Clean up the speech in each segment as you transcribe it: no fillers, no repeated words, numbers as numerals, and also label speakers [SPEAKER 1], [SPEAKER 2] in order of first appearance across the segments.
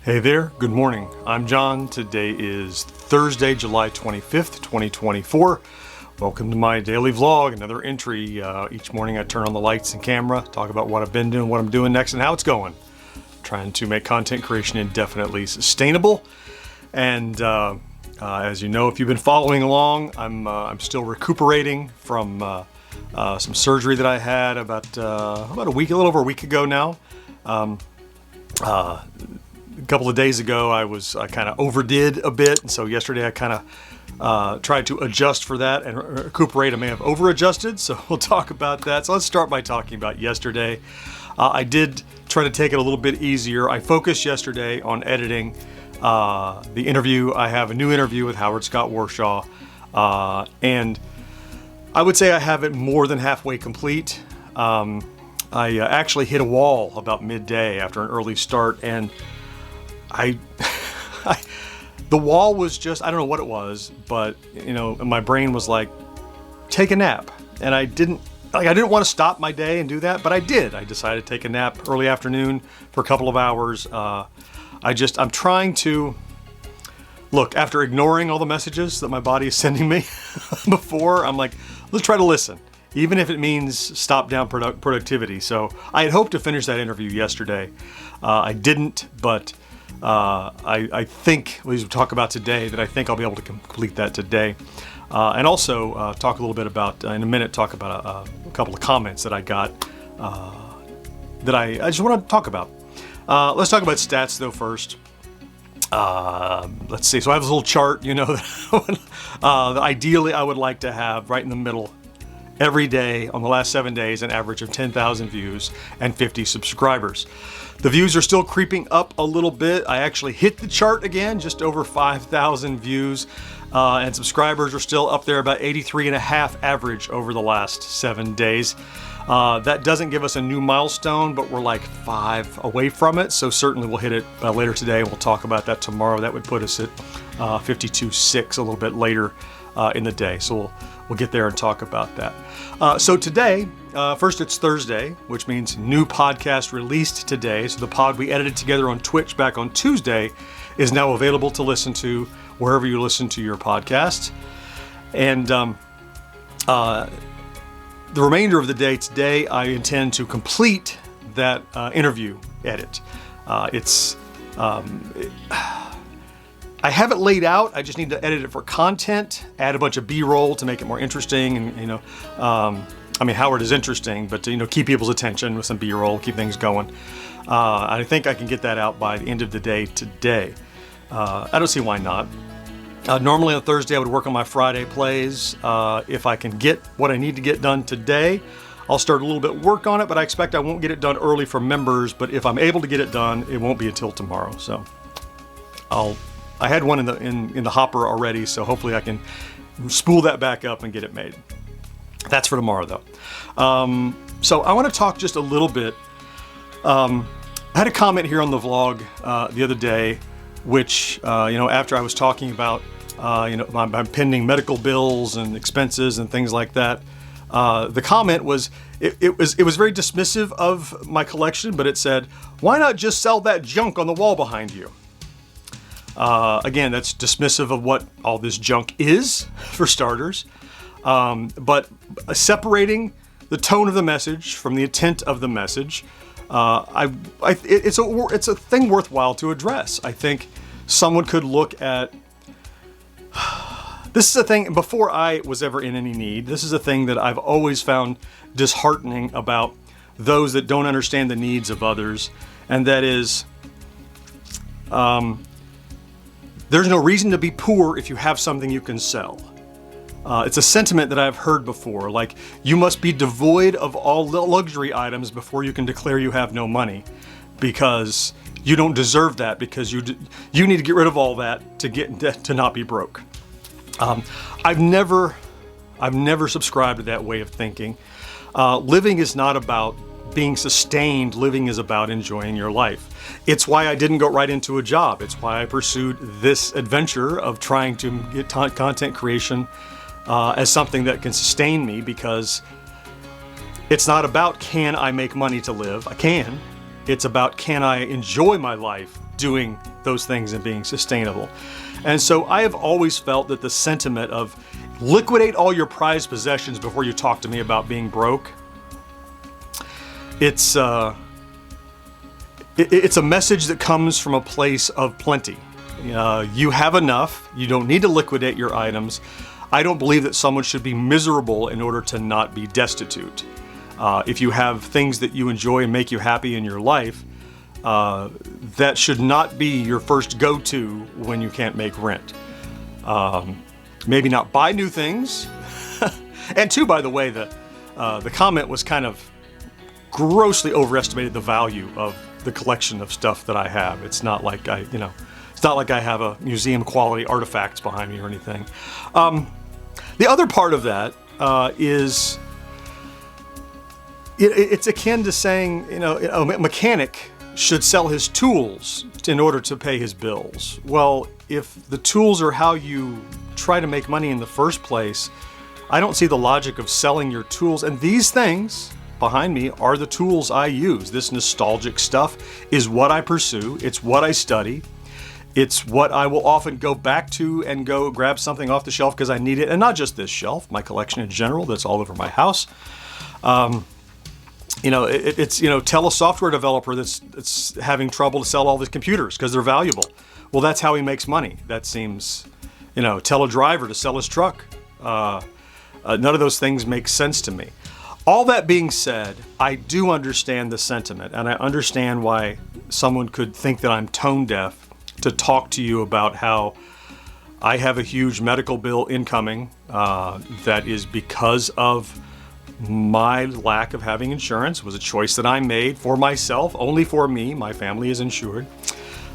[SPEAKER 1] Hey there, good morning. I'm John. Today is Thursday, July 25th, 2024. Welcome to my daily vlog, another entry. Each morning I turn on the lights and camera, talk about what I've been doing, what I'm doing next, and how it's going. Trying to make content creation indefinitely sustainable. And as you know, if you've been following along, I'm still recuperating from some surgery that I had about a week, a little over a week ago now. A couple of days ago, I kind of overdid a bit, and so yesterday I kind of tried to adjust for that and recuperate. I may have over-adjusted, so we'll talk about that. So let's start by talking about yesterday. I did try to take it a little bit easier. I focused yesterday on editing the interview. I have a new interview with Howard Scott Warshaw, and I would say I have it more than halfway complete. I actually hit a wall about midday after an early start, and the wall was just, I don't know what it was, but my brain was like, take a nap. And I didn't want to stop my day and do that, but I did. I decided to take a nap early afternoon for a couple of hours. I'm trying to look, after ignoring all the messages that my body is sending me before, I'm like, let's try to listen, even if it means stop down productivity. So I had hoped to finish that interview yesterday. I didn't, but I think, as we talk about today, that I think I'll be able to complete that today. And also talk a little bit about, in a minute, talk about a couple of comments that I got that I just want to talk about. Let's talk about stats, though, first. Let's see. So I have this little chart, that ideally I would like to have right in the middle every day on the last 7 days, an average of 10,000 views and 50 subscribers. The views are still creeping up a little bit. I actually hit the chart again, just over 5,000 views, and subscribers are still up there, about 83.5 average over the last 7 days. That doesn't give us a new milestone, but we're like 5 away from it, so certainly we'll hit it later today, and we'll talk about that tomorrow. That would put us at 52.6 a little bit later in the day, so we'll get there and talk about that. So today, first it's Thursday, which means new podcast released today. So the pod we edited together on Twitch back on Tuesday is now available to listen to wherever you listen to your podcasts. And the remainder of the day today, I intend to complete that interview edit. I have it laid out. I just need to edit it for content, add a bunch of B-roll to make it more interesting. And, Howard is interesting, but to, keep people's attention with some B-roll, keep things going. I think I can get that out by the end of the day today. I don't see why not. Normally on Thursday, I would work on my Friday plays. If I can get what I need to get done today, I'll start a little bit work on it, but I expect I won't get it done early for members. But if I'm able to get it done, it won't be until tomorrow. So I had one in the hopper already, so hopefully I can spool that back up and get it made. That's for tomorrow, though. So I want to talk just a little bit. I had a comment here on the vlog the other day, which after I was talking about my pending medical bills and expenses and things like that, the comment was it was very dismissive of my collection, but it said, "Why not just sell that junk on the wall behind you?" Again, that's dismissive of what all this junk is, for starters. But separating the tone of the message from the intent of the message, it's a thing worthwhile to address. I think someone could look at this is a thing. Before I was ever in any need, this is a thing that I've always found disheartening about those that don't understand the needs of others, and that is, there's no reason to be poor if you have something you can sell. It's a sentiment that I've heard before, like you must be devoid of all luxury items before you can declare you have no money, because you don't deserve that, because you need to get rid of all that to not be broke. I've never subscribed to that way of thinking. Living is not about being sustained. Living is about enjoying your life. It's why I didn't go right into a job. It's why I pursued this adventure of trying to get content creation as something that can sustain me, because it's not about can I make money to live. I can. It's about can I enjoy my life doing those things and being sustainable. And so I have always felt that the sentiment of liquidate all your prized possessions before you talk to me about being broke, it's a message that comes from a place of plenty. You have enough. You don't need to liquidate your items. I don't believe that someone should be miserable in order to not be destitute. If you have things that you enjoy and make you happy in your life, that should not be your first go-to when you can't make rent. Maybe not buy new things. And two, by the way, the comment was kind of grossly overestimated the value of the collection of stuff that I have. It's not like it's not like I have a museum quality artifacts behind me or anything. The other part of that is it's akin to saying, a mechanic should sell his tools in order to pay his bills. Well, if the tools are how you try to make money in the first place, I don't see the logic of selling your tools. And these things behind me are the tools I use. This nostalgic stuff is what I pursue. It's what I study. It's what I will often go back to and go grab something off the shelf because I need it. And not just this shelf, my collection in general that's all over my house. Tell a software developer that's having trouble to sell all these computers because they're valuable. Well, that's how he makes money. That seems, tell a driver to sell his truck. None of those things make sense to me. All that being said, I do understand the sentiment, and I understand why someone could think that I'm tone deaf to talk to you about how I have a huge medical bill incoming that is because of my lack of having insurance. It was a choice that I made for myself, only for me. My family is insured.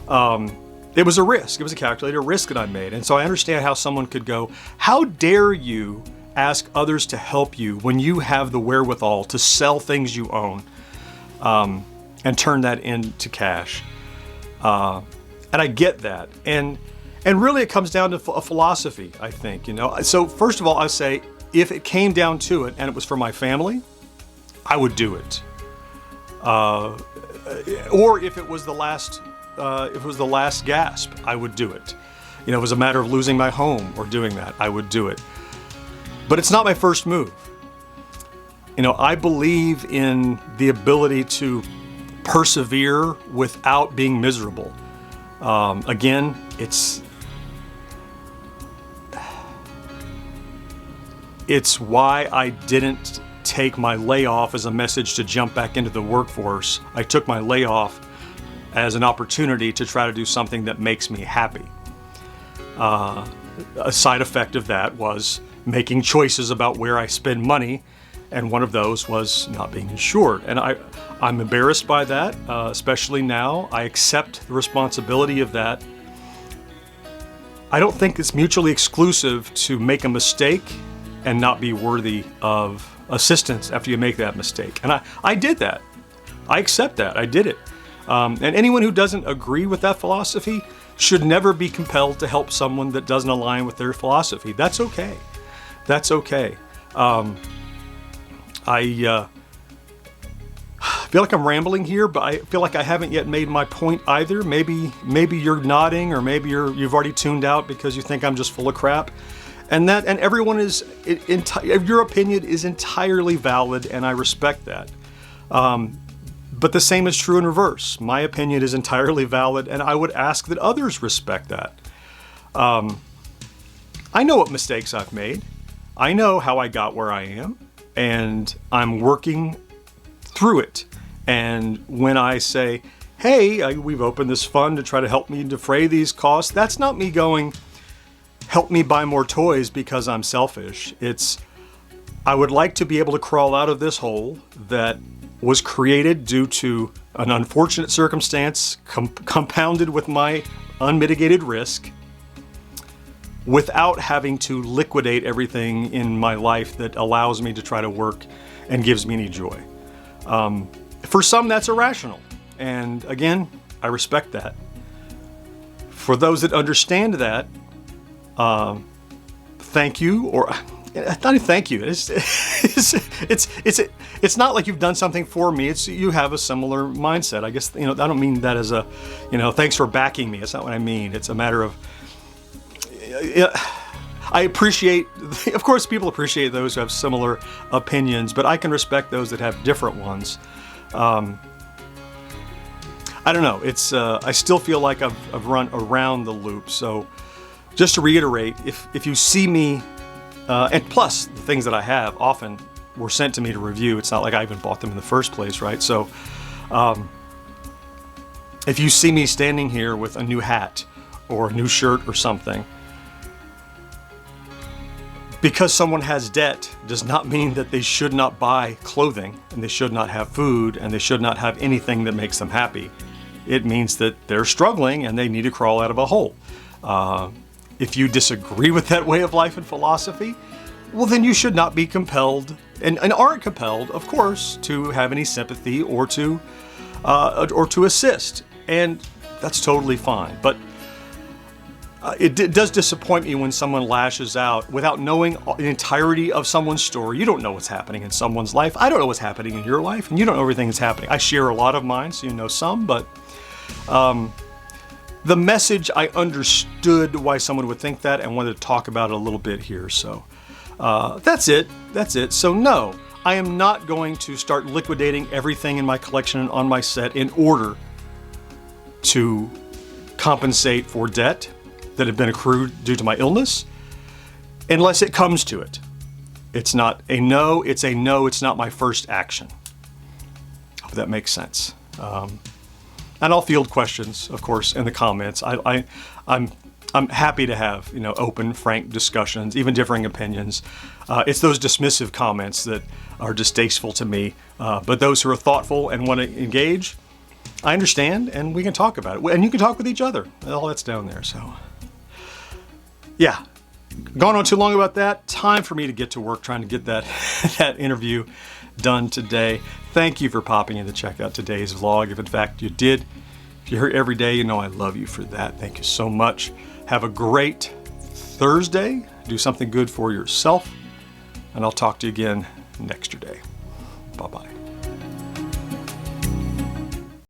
[SPEAKER 1] It was a risk. It was a calculated risk that I made. And so I understand how someone could go, how dare you ask others to help you when you have the wherewithal to sell things you own and turn that into cash. And I get that. And really it comes down to a philosophy, I think. So first of all, I say, if it came down to it and it was for my family, I would do it. Or if it was the last gasp, I would do it. If it was a matter of losing my home or doing that, I would do it. But it's not my first move. I believe in the ability to persevere without being miserable. Again, it's why I didn't take my layoff as a message to jump back into the workforce. I took my layoff as an opportunity to try to do something that makes me happy. A side effect of that was making choices about where I spend money, and one of those was not being insured. And I'm embarrassed by that, especially now. I accept the responsibility of that. I don't think it's mutually exclusive to make a mistake and not be worthy of assistance after you make that mistake. And I did that. I accept that. I did it. And anyone who doesn't agree with that philosophy should never be compelled to help someone that doesn't align with their philosophy. That's okay. That's okay. I feel like I'm rambling here, but I feel like I haven't yet made my point either. Maybe you're nodding, or maybe you've already tuned out because you think I'm just full of crap. And everyone is, your opinion is entirely valid, and I respect that. But the same is true in reverse. My opinion is entirely valid, and I would ask that others respect that. I know what mistakes I've made. I know how I got where I am, and I'm working through it. And when I say, hey, we've opened this fund to try to help me defray these costs, that's not me going, help me buy more toys because I'm selfish. It's, I would like to be able to crawl out of this hole that was created due to an unfortunate circumstance compounded with my unmitigated risk, without having to liquidate everything in my life that allows me to try to work and gives me any joy. For some, that's irrational. And again, I respect that. For those that understand that, thank you. Not even thank you. It's not like you've done something for me. It's you have a similar mindset. I guess, I don't mean that as a, thanks for backing me. It's not what I mean. It's a matter of, I appreciate, of course, people appreciate those who have similar opinions, but I can respect those that have different ones. I don't know. I still feel like I've run around the loop. So just to reiterate, if you see me, and plus the things that I have often were sent to me to review. It's not like I even bought them in the first place, right? So if you see me standing here with a new hat or a new shirt or something, because someone has debt does not mean that they should not buy clothing, and they should not have food, and they should not have anything that makes them happy. It means that they're struggling and they need to crawl out of a hole. If you disagree with that way of life and philosophy, well, then you should not be compelled, and aren't compelled, of course, to have any sympathy or to assist. And that's totally fine. But it does disappoint me when someone lashes out without knowing the entirety of someone's story. You don't know what's happening in someone's life. I don't know what's happening in your life, and you don't know everything that's happening. I share a lot of mine, so you know some, but the message, I understood why someone would think that and wanted to talk about it a little bit here. So that's it. So no, I am not going to start liquidating everything in my collection and on my set in order to compensate for debt that had been accrued due to my illness, unless it comes to it. It's not a no, it's a no, it's not my first action. Hope that makes sense. And I'll field questions, of course, in the comments. I'm happy to have open, frank discussions, even differing opinions. It's those dismissive comments that are distasteful to me. But those who are thoughtful and want to engage, I understand, and we can talk about it. And you can talk with each other. All that's down there. So, yeah, gone on too long about that. Time for me to get to work trying to get that interview done today. Thank you for popping in to check out today's vlog. If in fact you did, if you're here every day, you know I love you for that. Thank you so much. Have a great Thursday. Do something good for yourself. And I'll talk to you again next day. Bye-bye.